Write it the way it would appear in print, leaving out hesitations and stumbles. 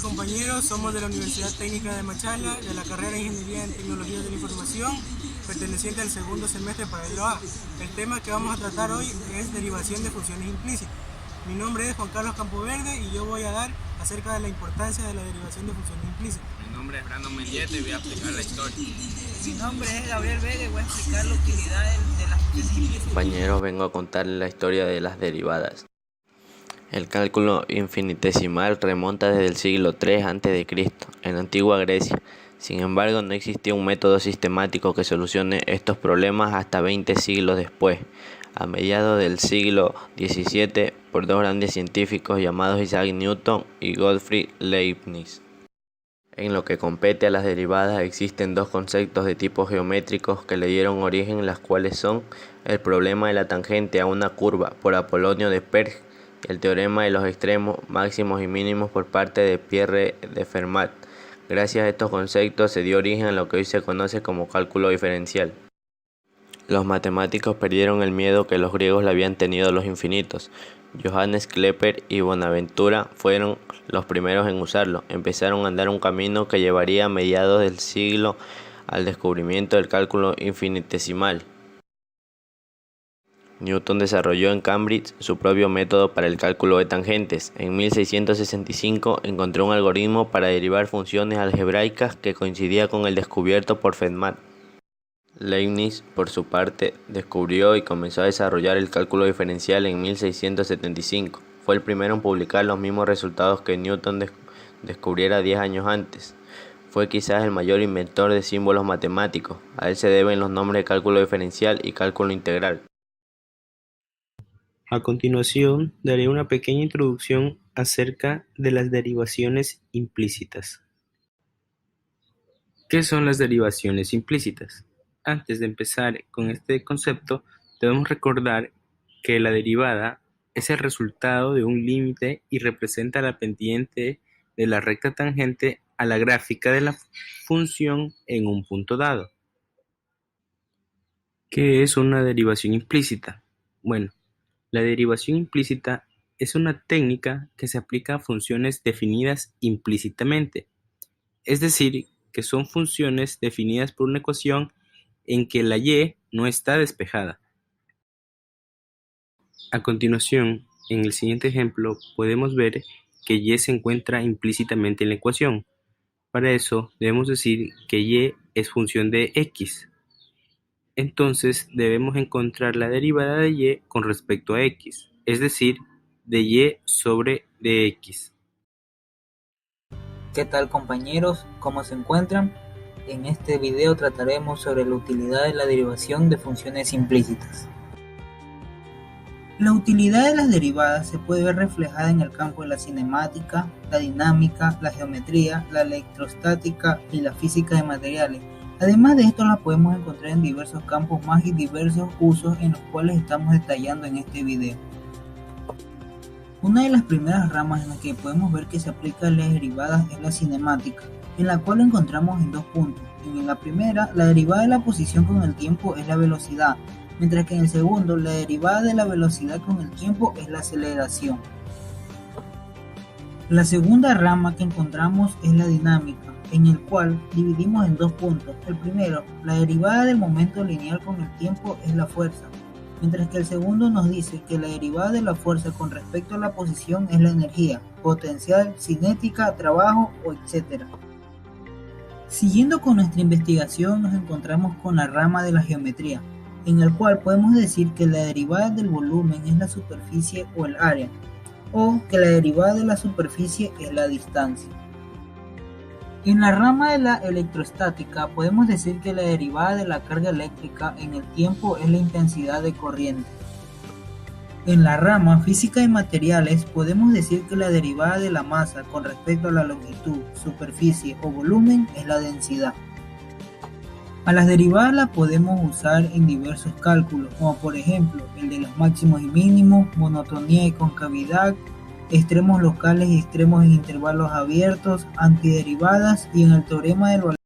compañeros, somos de la Universidad Técnica de Machala, de la carrera de Ingeniería en Tecnologías de la Información, perteneciente al segundo semestre paralelo A. El tema que vamos a tratar hoy es derivación de funciones implícitas. Mi nombre es Juan Carlos Campoverde y yo voy a dar acerca de la importancia de la derivación de funciones implícitas. Mi nombre es Brandon Mendieta y voy a explicar la historia. Mi nombre es Gabriel Vega y voy a explicar la utilidad de las funciones implícitas. Compañeros, vengo a contarles la historia de las derivadas. El cálculo infinitesimal remonta desde el siglo III a.C., en antigua Grecia. Sin embargo, no existía un método sistemático que solucione estos problemas hasta 20 siglos después, a mediados del siglo XVII, por dos grandes científicos llamados Isaac Newton y Gottfried Leibniz. En lo que compete a las derivadas, existen dos conceptos de tipo geométricos que le dieron origen, las cuales son el problema de la tangente a una curva por Apolonio de Perge y el teorema de los extremos máximos y mínimos por parte de Pierre de Fermat. Gracias a estos conceptos se dio origen a lo que hoy se conoce como cálculo diferencial. Los matemáticos perdieron el miedo que los griegos le habían tenido a los infinitos. Johannes Kepler y Bonaventura fueron los primeros en usarlo. Empezaron a andar un camino que llevaría a mediados del siglo al descubrimiento del cálculo infinitesimal. Newton desarrolló en Cambridge su propio método para el cálculo de tangentes. En 1665 encontró un algoritmo para derivar funciones algebraicas que coincidía con el descubierto por Fermat. Leibniz, por su parte, descubrió y comenzó a desarrollar el cálculo diferencial en 1675. Fue el primero en publicar los mismos resultados que Newton descubriera 10 años antes. Fue quizás el mayor inventor de símbolos matemáticos. A él se deben los nombres de cálculo diferencial y cálculo integral. A continuación, daré una pequeña introducción acerca de las derivaciones implícitas. ¿Qué son las derivaciones implícitas? Antes de empezar con este concepto, debemos recordar que la derivada es el resultado de un límite y representa la pendiente de la recta tangente a la gráfica de la función en un punto dado. ¿Qué es una derivación implícita? Bueno, la derivación implícita es una técnica que se aplica a funciones definidas implícitamente, es decir, que son funciones definidas por una ecuación en que la y no está despejada. A continuación, en el siguiente ejemplo, podemos ver que y se encuentra implícitamente en la ecuación. Para eso, debemos decir que y es función de x. Entonces, debemos encontrar la derivada de y con respecto a x, es decir, de y sobre dx. ¿Qué tal, compañeros? ¿Cómo se encuentran? En este video trataremos sobre la utilidad de la derivación de funciones implícitas. La utilidad de las derivadas se puede ver reflejada en el campo de la cinemática, la dinámica, la geometría, la electrostática y la física de materiales. Además de esto, las podemos encontrar en diversos campos más y diversos usos en los cuales estamos detallando en este video. Una de las primeras ramas en las que podemos ver que se aplican las derivadas es la cinemática, en la cual encontramos en dos puntos. En la primera, la derivada de la posición con el tiempo es la velocidad, mientras que en el segundo, la derivada de la velocidad con el tiempo es la aceleración. La segunda rama que encontramos es la dinámica, en el cual dividimos en dos puntos. El primero, la derivada del momento lineal con el tiempo es la fuerza, mientras que el segundo nos dice que la derivada de la fuerza con respecto a la posición es la energía, potencial, cinética, trabajo, etc. Siguiendo con nuestra investigación, nos encontramos con la rama de la geometría, en el cual podemos decir que la derivada del volumen es la superficie o el área, o que la derivada de la superficie es la distancia. En la rama de la electrostática podemos decir que la derivada de la carga eléctrica en el tiempo es la intensidad de corriente. En la rama física de materiales podemos decir que la derivada de la masa con respecto a la longitud, superficie o volumen es la densidad. A las derivadas las podemos usar en diversos cálculos, como por ejemplo el de los máximos y mínimos, monotonía y concavidad, extremos locales y extremos en intervalos abiertos, antiderivadas y en el teorema del valor.